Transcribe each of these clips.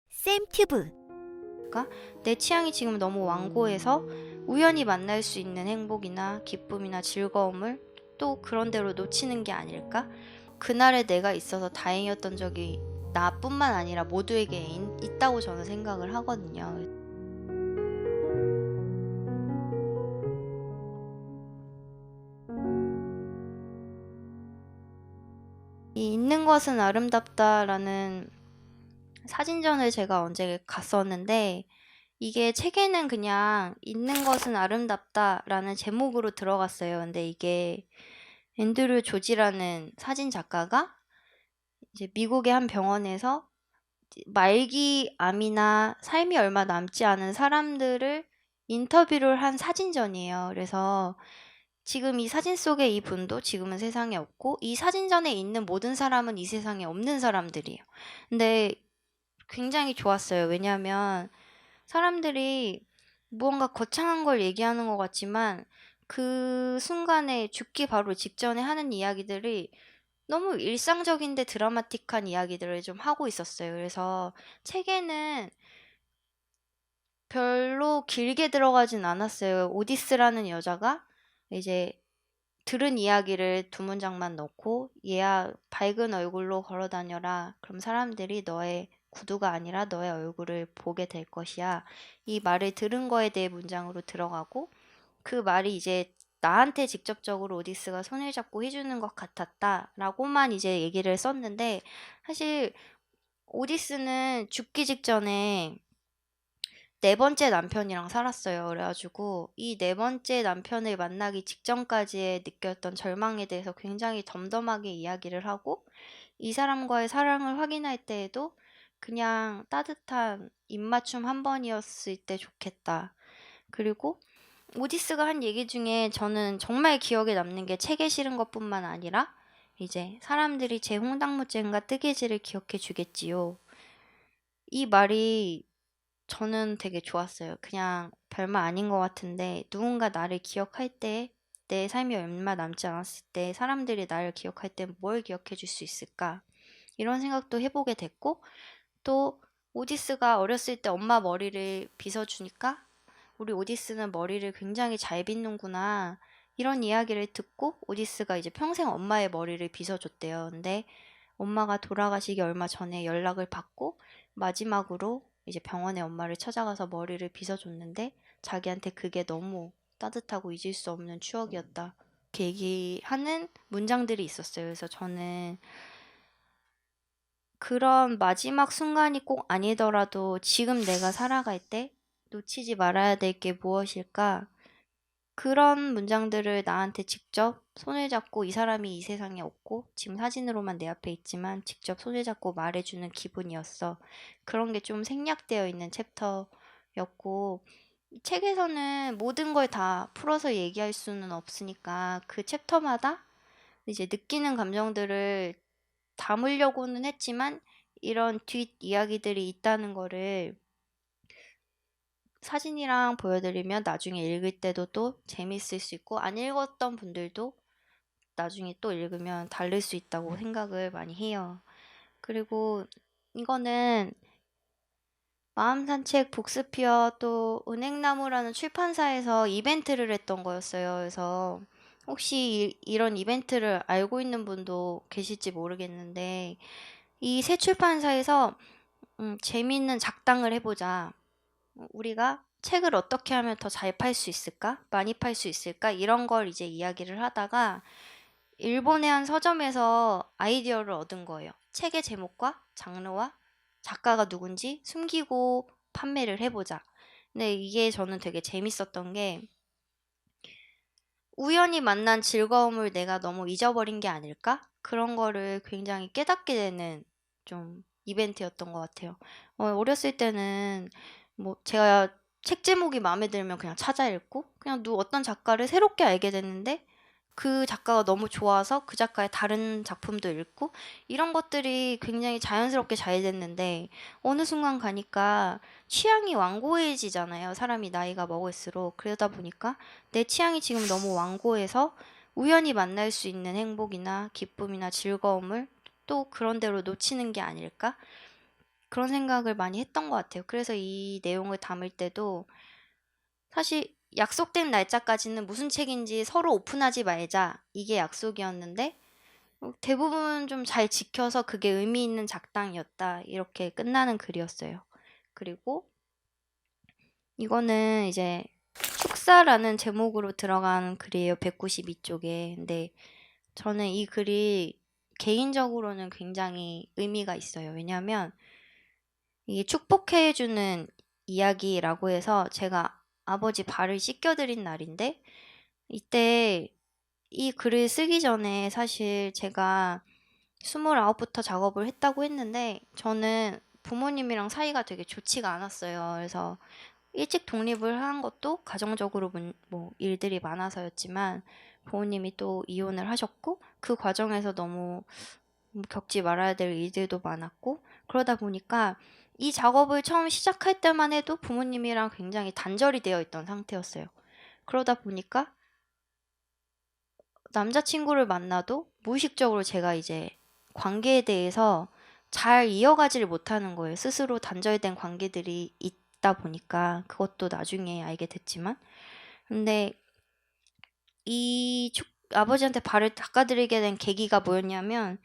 쌤튜브. 그러니까 내 취향이 지금 너무 완고해서 우연히 만날 수 있는 행복이나 기쁨이나 즐거움을 또 그런 대로 놓치는 게 아닐까? 그날의 내가 있어서 다행이었던 적이 나뿐만 아니라 모두에게 있다고 저는 생각을 하거든요. 이 있는 것은 아름답다라는 사진전을 제가 언제 갔었는데, 이게 책에는 그냥 있는 것은 아름답다라는 제목으로 들어갔어요. 근데 이게 앤드류 조지라는 사진 작가가 이제 미국의 한 병원에서 말기암이나 삶이 얼마 남지 않은 사람들을 인터뷰를 한 사진전이에요. 그래서 지금 이 사진 속의 이 분도 지금은 세상에 없고, 이 사진전에 있는 모든 사람은 이 세상에 없는 사람들이에요. 근데 굉장히 좋았어요. 왜냐하면 사람들이 무언가 거창한 걸 얘기하는 것 같지만 그 순간에 죽기 바로 직전에 하는 이야기들이 너무 일상적인데 드라마틱한 이야기들을 좀 하고 있었어요. 그래서 책에는 별로 길게 들어가진 않았어요. 오디스라는 여자가 이제 들은 이야기를 두 문장만 넣고, 얘야 밝은 얼굴로 걸어 다녀라. 그럼 사람들이 너의 구두가 아니라 너의 얼굴을 보게 될 것이야. 이 말을 들은 거에 대해 문장으로 들어가고, 그 말이 이제 나한테 직접적으로 오디스가 손을 잡고 해주는 것 같았다라고만 이제 얘기를 썼는데, 사실 오디스는 죽기 직전에 네 번째 남편이랑 살았어요. 그래가지고 이 네 번째 남편을 만나기 직전까지의 느꼈던 절망에 대해서 굉장히 덤덤하게 이야기를 하고, 이 사람과의 사랑을 확인할 때에도 그냥 따뜻한 입맞춤 한 번이었을 때 좋겠다. 그리고 오디스가 한 얘기 중에 저는 정말 기억에 남는 게, 책에 실은 것뿐만 아니라 이제 사람들이 제 홍당무증과 뜨개질을 기억해 주겠지요. 이 말이 저는 되게 좋았어요. 그냥 별말 아닌 것 같은데, 누군가 나를 기억할 때, 내 삶이 얼마 남지 않았을 때 사람들이 나를 기억할 때 뭘 기억해 줄 수 있을까? 이런 생각도 해보게 됐고, 또 오디스가 어렸을 때 엄마 머리를 빗어주니까 우리 오디스는 머리를 굉장히 잘 빗는구나, 이런 이야기를 듣고 오디스가 이제 평생 엄마의 머리를 빗어줬대요. 근데 엄마가 돌아가시기 얼마 전에 연락을 받고 마지막으로 이제 병원에 엄마를 찾아가서 머리를 빗어줬는데, 자기한테 그게 너무 따뜻하고 잊을 수 없는 추억이었다, 이렇게 얘기하는 문장들이 있었어요. 그래서 저는 그런 마지막 순간이 꼭 아니더라도 지금 내가 살아갈 때 놓치지 말아야 될 게 무엇일까? 그런 문장들을 나한테 직접 손을 잡고, 이 사람이 이 세상에 없고 지금 사진으로만 내 앞에 있지만 직접 손을 잡고 말해주는 기분이었어. 그런 게 좀 생략되어 있는 챕터였고, 이 책에서는 모든 걸 다 풀어서 얘기할 수는 없으니까 그 챕터마다 이제 느끼는 감정들을 담으려고는 했지만, 이런 뒷 이야기들이 있다는 거를 사진이랑 보여드리면 나중에 읽을 때도 또 재밌을 수 있고, 안 읽었던 분들도 나중에 또 읽으면 다를 수 있다고 생각을 많이 해요. 그리고 이거는 마음산책 북스피어 또 은행나무라는 출판사에서 이벤트를 했던 거였어요. 그래서 혹시 이런 이벤트를 알고 있는 분도 계실지 모르겠는데, 이 새 출판사에서 재미있는 작당을 해보자. 우리가 책을 어떻게 하면 더 잘 팔 수 있을까? 많이 팔 수 있을까? 이런 걸 이제 이야기를 하다가 일본의 한 서점에서 아이디어를 얻은 거예요. 책의 제목과 장르와 작가가 누군지 숨기고 판매를 해보자. 근데 이게 저는 되게 재밌었던 게, 우연히 만난 즐거움을 내가 너무 잊어버린 게 아닐까? 그런 거를 굉장히 깨닫게 되는 좀 이벤트였던 것 같아요. 어렸을 때는 뭐 제가 책 제목이 마음에 들면 그냥 찾아 읽고, 그냥 어떤 작가를 새롭게 알게 됐는데 그 작가가 너무 좋아서 그 작가의 다른 작품도 읽고, 이런 것들이 굉장히 자연스럽게 잘 됐는데, 어느 순간 가니까 취향이 완고해지잖아요. 사람이 나이가 먹을수록. 그러다 보니까 내 취향이 지금 너무 완고해서 우연히 만날 수 있는 행복이나 기쁨이나 즐거움을 또 그런 대로 놓치는 게 아닐까? 그런 생각을 많이 했던 것 같아요. 그래서 이 내용을 담을 때도 사실 약속된 날짜까지는 무슨 책인지 서로 오픈하지 말자. 이게 약속이었는데 대부분 좀 잘 지켜서 그게 의미 있는 작당이었다. 이렇게 끝나는 글이었어요. 그리고 이거는 이제 축사라는 제목으로 들어간 글이에요. 192쪽에. 근데 저는 이 글이 개인적으로는 굉장히 의미가 있어요. 왜냐하면 이게 축복해주는 이야기라고 해서 제가 아버지 발을 씻겨드린 날인데 이때 이 글을 쓰기 전에 사실 제가 29부터 작업을 했다고 했는데 저는 부모님이랑 사이가 되게 좋지가 않았어요. 그래서 일찍 독립을 한 것도 가정적으로 뭐 일들이 많아서였지만 부모님이 또 이혼을 하셨고 그 과정에서 너무 겪지 말아야 될 일들도 많았고 그러다 보니까 이 작업을 처음 시작할 때만 해도 부모님이랑 굉장히 단절이 되어 있던 상태였어요. 그러다 보니까 남자친구를 만나도 무의식적으로 제가 이제 관계에 대해서 잘 이어가지를 못하는 거예요. 스스로 단절된 관계들이 있다 보니까 그것도 나중에 알게 됐지만 근데 아버지한테 발을 닦아드리게 된 계기가 뭐였냐면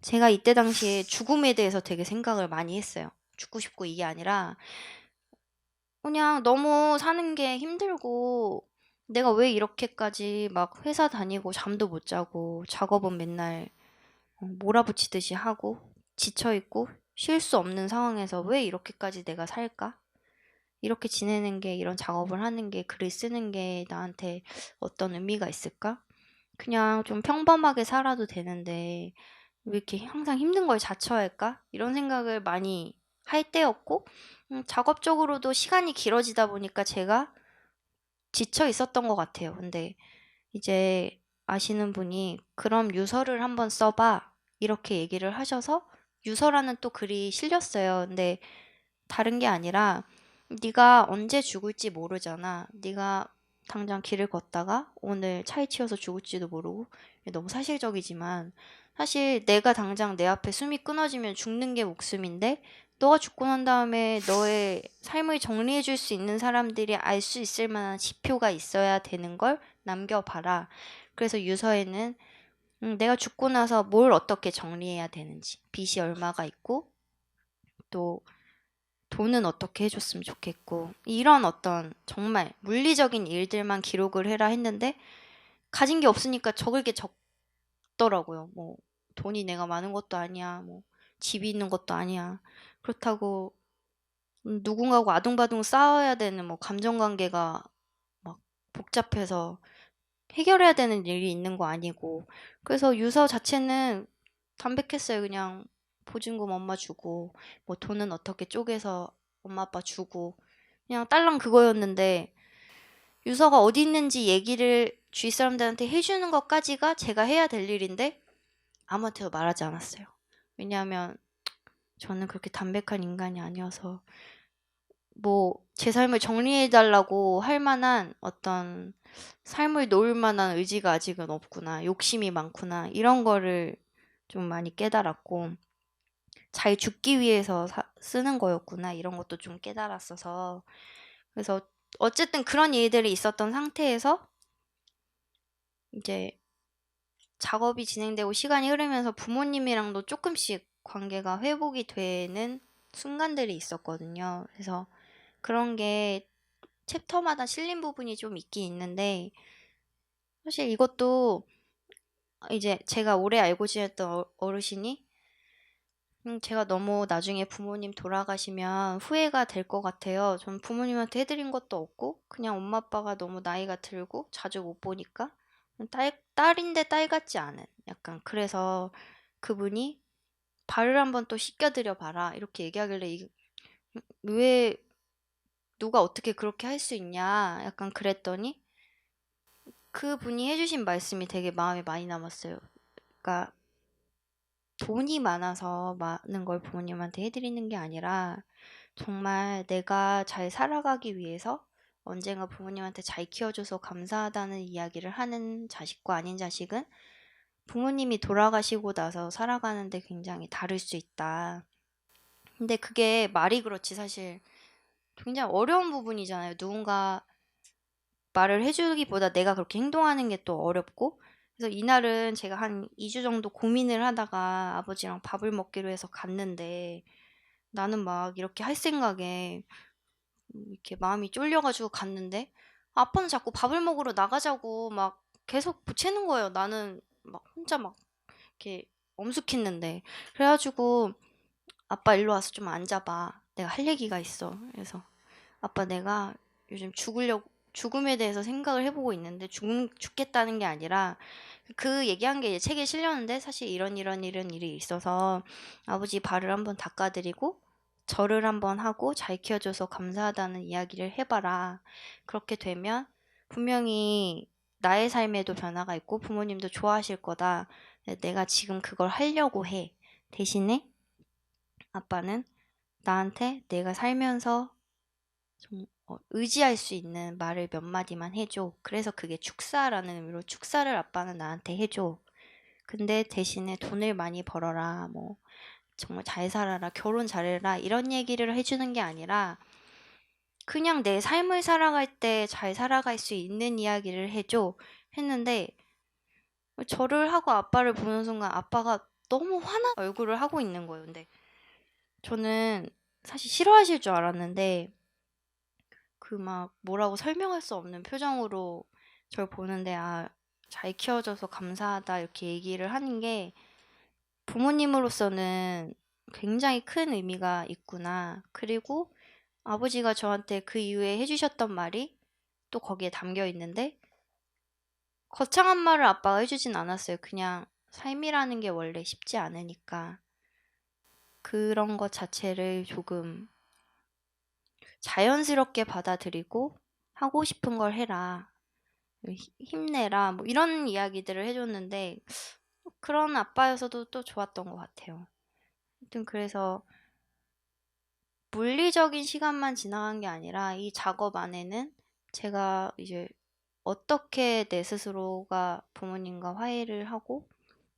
제가 이때 당시에 죽음에 대해서 되게 생각을 많이 했어요. 죽고 싶고 이게 아니라 그냥 너무 사는 게 힘들고 내가 왜 이렇게까지 막 회사 다니고 잠도 못 자고 작업은 맨날 몰아붙이듯이 하고 지쳐있고 쉴 수 없는 상황에서 왜 이렇게까지 내가 살까? 이렇게 지내는 게 이런 작업을 하는 게 글을 쓰는 게 나한테 어떤 의미가 있을까? 그냥 좀 평범하게 살아도 되는데 왜 이렇게 항상 힘든 걸 자처해야 할까? 이런 생각을 많이 할 때였고 작업적으로도 시간이 길어지다 보니까 제가 지쳐 있었던 것 같아요. 근데 이제 아시는 분이 그럼 유서를 한번 써봐 이렇게 얘기를 하셔서 유서라는 또 글이 실렸어요. 근데 다른 게 아니라 네가 언제 죽을지 모르잖아. 네가 당장 길을 걷다가 오늘 차에 치여서 죽을지도 모르고 너무 사실적이지만 사실 내가 당장 내 앞에 숨이 끊어지면 죽는 게 목숨인데 너가 죽고 난 다음에 너의 삶을 정리해 줄 수 있는 사람들이 알 수 있을 만한 지표가 있어야 되는 걸 남겨봐라. 그래서 유서에는 내가 죽고 나서 뭘 어떻게 정리해야 되는지, 빚이 얼마가 있고 또 돈은 어떻게 해줬으면 좋겠고 이런 어떤 정말 물리적인 일들만 기록을 해라 했는데 가진 게 없으니까 적을 게 적더라고요. 뭐 돈이 내가 많은 것도 아니야. 뭐 집이 있는 것도 아니야. 그렇다고 누군가하고 아둥바둥 싸워야 되는 뭐 감정관계가 막 복잡해서 해결해야 되는 일이 있는 거 아니고 그래서 유서 자체는 담백했어요. 그냥 보증금 엄마 주고 뭐 돈은 어떻게 쪼개서 엄마 아빠 주고 그냥 딸랑 그거였는데 유서가 어디 있는지 얘기를 주위 사람들한테 해주는 것까지가 제가 해야 될 일인데 아무한테도 말하지 않았어요. 왜냐하면 저는 그렇게 담백한 인간이 아니어서 뭐 제 삶을 정리해 달라고 할 만한 어떤 삶을 놓을 만한 의지가 아직은 없구나. 욕심이 많구나. 이런 거를 좀 많이 깨달았고 잘 죽기 위해서 쓰는 거였구나. 이런 것도 좀 깨달았어서 그래서 어쨌든 그런 일들이 있었던 상태에서 이제 작업이 진행되고 시간이 흐르면서 부모님이랑도 조금씩 관계가 회복이 되는 순간들이 있었거든요. 그래서 그런 게 챕터마다 실린 부분이 좀 있긴 있는데 사실 이것도 이제 제가 오래 알고 지냈던 어르신이 제가 너무 나중에 부모님 돌아가시면 후회가 될 것 같아요. 전 부모님한테 해드린 것도 없고 그냥 엄마 아빠가 너무 나이가 들고 자주 못 보니까 딸인데 딸 같지 않은 약간 그래서 그분이 발을 한번 또 씻겨드려 봐라 이렇게 얘기하길래 왜 누가 어떻게 그렇게 할 수 있냐 약간 그랬더니 그분이 해주신 말씀이 되게 마음에 많이 남았어요. 그러니까 돈이 많아서 많은 걸 부모님한테 해드리는 게 아니라 정말 내가 잘 살아가기 위해서 언젠가 부모님한테 잘 키워줘서 감사하다는 이야기를 하는 자식과 아닌 자식은 부모님이 돌아가시고 나서 살아가는데 굉장히 다를 수 있다. 근데 그게 말이 그렇지 사실 굉장히 어려운 부분이잖아요. 누군가 말을 해주기보다 내가 그렇게 행동하는 게 또 어렵고. 그래서 이날은 제가 한 2주 정도 고민을 하다가 아버지랑 밥을 먹기로 해서 갔는데 나는 막 이렇게 할 생각에 이렇게 마음이 쫄려가지고 갔는데 아빠는 자꾸 밥을 먹으러 나가자고 막 계속 보채는 거예요. 나는 막 혼자 막 이렇게 엄숙했는데. 그래가지고 아빠 일로 와서 좀 앉아봐. 내가 할 얘기가 있어. 그래서 아빠 내가 요즘 죽음에 대해서 생각을 해보고 있는데 죽겠다는 게 아니라 그 얘기한 게 책에 실렸는데 사실 이런 일이 있어서 아버지 발을 한번 닦아드리고 절을 한번 하고 잘 키워줘서 감사하다는 이야기를 해봐라. 그렇게 되면 분명히 나의 삶에도 변화가 있고 부모님도 좋아하실 거다. 내가 지금 그걸 하려고 해. 대신에 아빠는 나한테 내가 살면서 좀 의지할 수 있는 말을 몇 마디만 해줘. 그래서 그게 축사라는 의미로 축사를 아빠는 나한테 해줘. 근데 대신에 돈을 많이 벌어라. 뭐 정말 잘 살아라. 결혼 잘해라. 이런 얘기를 해주는 게 아니라 그냥 내 삶을 살아갈 때 잘 살아갈 수 있는 이야기를 해줘. 했는데 저를 하고 아빠를 보는 순간 아빠가 너무 화난 얼굴을 하고 있는 거예요. 근데 저는 사실 싫어하실 줄 알았는데 그 막 뭐라고 설명할 수 없는 표정으로 저를 보는데 잘 키워줘서 감사하다 이렇게 얘기를 하는 게 부모님으로서는 굉장히 큰 의미가 있구나. 그리고 아버지가 저한테 그 이후에 해주셨던 말이 또 거기에 담겨 있는데 거창한 말을 아빠가 해주진 않았어요. 그냥 삶이라는 게 원래 쉽지 않으니까 그런 것 자체를 조금 자연스럽게 받아들이고 하고 싶은 걸 해라. 힘내라. 뭐 이런 이야기들을 해줬는데 그런 아빠여서도 또 좋았던 것 같아요. 하여튼 그래서 물리적인 시간만 지나간 게 아니라 이 작업 안에는 제가 이제 어떻게 내 스스로가 부모님과 화해를 하고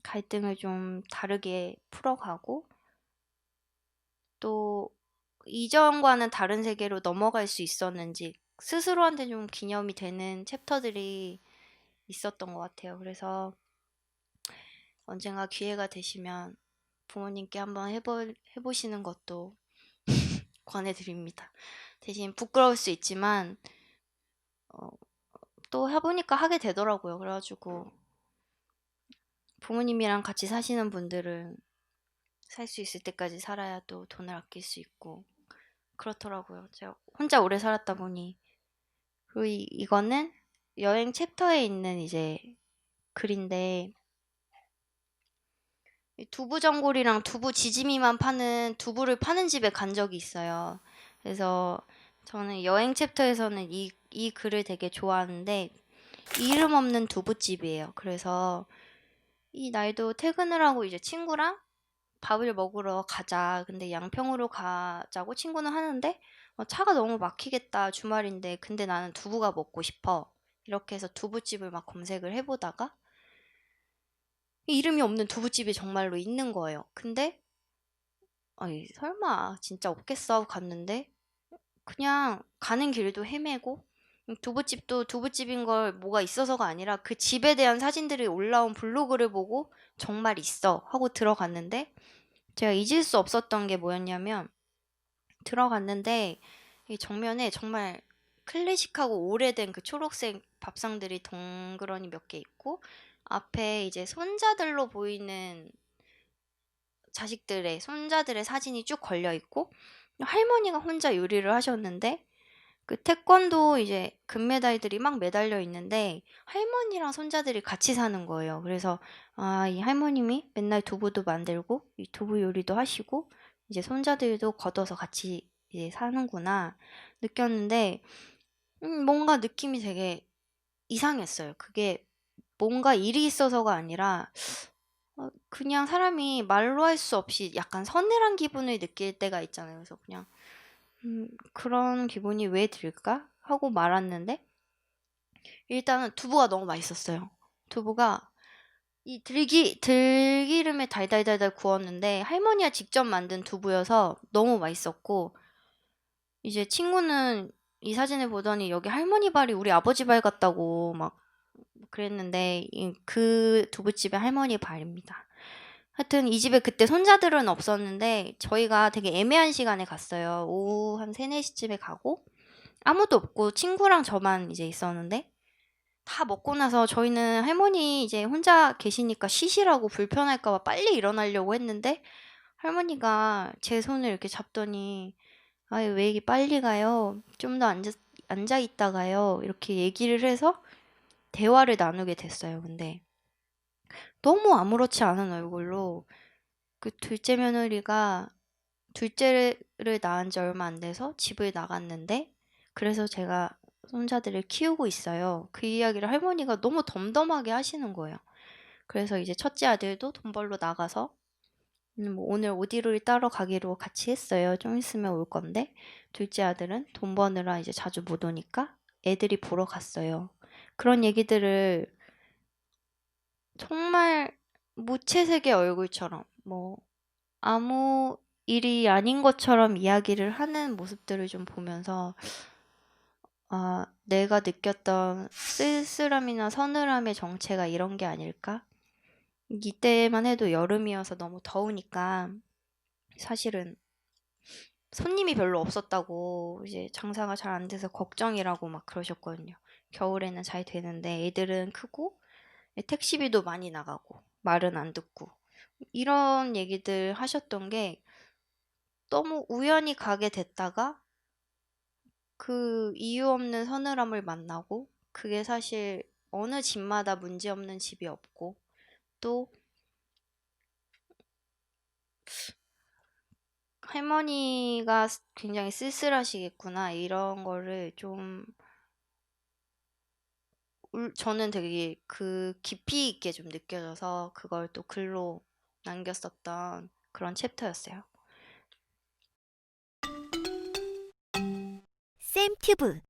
갈등을 좀 다르게 풀어가고 또 이전과는 다른 세계로 넘어갈 수 있었는지 스스로한테 좀 기념이 되는 챕터들이 있었던 것 같아요. 그래서 언젠가 기회가 되시면 부모님께 한번 해보시는 것도 권해드립니다. 대신 부끄러울 수 있지만 어, 또 해보니까 하게 되더라고요. 그래가지고 부모님이랑 같이 사시는 분들은 살 수 있을 때까지 살아야 또 돈을 아낄 수 있고 그렇더라고요. 제가 혼자 오래 살았다 보니 그리고 이거는 여행 챕터에 있는 이제 글인데 두부 전골이랑 두부 지짐이만 파는 두부를 파는 집에 간 적이 있어요. 그래서 저는 여행 챕터에서는 이 글을 되게 좋아하는데 이름 없는 두부집이에요. 그래서 이 날도 퇴근을 하고 이제 친구랑 밥을 먹으러 가자. 근데 양평으로 가자고 친구는 하는데 차가 너무 막히겠다. 주말인데 근데 나는 두부가 먹고 싶어. 이렇게 해서 두부집을 막 검색을 해보다가 이름이 없는 두부집이 정말로 있는 거예요. 근데 아니 설마 진짜 없겠어 하고 갔는데 그냥 가는 길도 헤매고 두부집도 두부집인 걸 뭐가 있어서가 아니라 그 집에 대한 사진들이 올라온 블로그를 보고 정말 있어 하고 들어갔는데 제가 잊을 수 없었던 게 뭐였냐면 들어갔는데 이 정면에 정말 클래식하고 오래된 그 초록색 밥상들이 덩그러니 몇 개 있고 앞에 이제 손자들로 보이는 손자들의 사진이 쭉 걸려 있고 할머니가 혼자 요리를 하셨는데 그 태권도 이제 금메달들이 막 매달려 있는데 할머니랑 손자들이 같이 사는 거예요. 그래서 이 할머님이 맨날 두부도 만들고 이 두부 요리도 하시고 이제 손자들도 걷어서 같이 이제 사는구나 느꼈는데 뭔가 느낌이 되게 이상했어요. 그게 뭔가 일이 있어서가 아니라 그냥 사람이 말로 할 수 없이 약간 서늘한 기분을 느낄 때가 있잖아요. 그래서 그냥 그런 기분이 왜 들까? 하고 말았는데 일단은 두부가 너무 맛있었어요. 두부가 이 들기름에 달달달달 구웠는데 할머니가 직접 만든 두부여서 너무 맛있었고 이제 친구는 이 사진을 보더니 여기 할머니 발이 우리 아버지 발 같다고 막 그랬는데 그 두부집의 할머니 발입니다. 하여튼 이 집에 그때 손자들은 없었는데 저희가 되게 애매한 시간에 갔어요. 오후 한 3, 4시쯤에 가고 아무도 없고 친구랑 저만 이제 있었는데 다 먹고 나서 저희는 할머니 이제 혼자 계시니까 쉬시라고 불편할까 봐 빨리 일어나려고 했는데 할머니가 제 손을 이렇게 잡더니 아, 왜 이렇게 빨리 가요? 좀 더 앉아 있다가요. 이렇게 얘기를 해서 대화를 나누게 됐어요. 근데 너무 아무렇지 않은 얼굴로 그 둘째 며느리가 둘째를 낳은 지 얼마 안 돼서 집을 나갔는데 그래서 제가 손자들을 키우고 있어요. 그 이야기를 할머니가 너무 덤덤하게 하시는 거예요. 그래서 이제 첫째 아들도 돈 벌러 나가서 뭐 오늘 오디를 따러 가기로 같이 했어요. 좀 있으면 올 건데 둘째 아들은 돈 버느라 이제 자주 못 오니까 애들이 보러 갔어요. 그런 얘기들을 정말 무채색의 얼굴처럼 뭐 아무 일이 아닌 것처럼 이야기를 하는 모습들을 좀 보면서 아, 내가 느꼈던 쓸쓸함이나 서늘함의 정체가 이런 게 아닐까? 이때만 해도 여름이어서 너무 더우니까 사실은 손님이 별로 없었다고 이제 장사가 잘 안 돼서 걱정이라고 막 그러셨거든요. 겨울에는 잘 되는데 애들은 크고 택시비도 많이 나가고 말은 안 듣고 이런 얘기들 하셨던 게 너무 우연히 가게 됐다가 그 이유 없는 서늘함을 만나고 그게 사실 어느 집마다 문제 없는 집이 없고 또 할머니가 굉장히 쓸쓸하시겠구나 이런 거를 좀 저는 되게 그 깊이 있게 좀 느껴져서 그걸 또 글로 남겼었던 그런 챕터였어요. 쌤튜브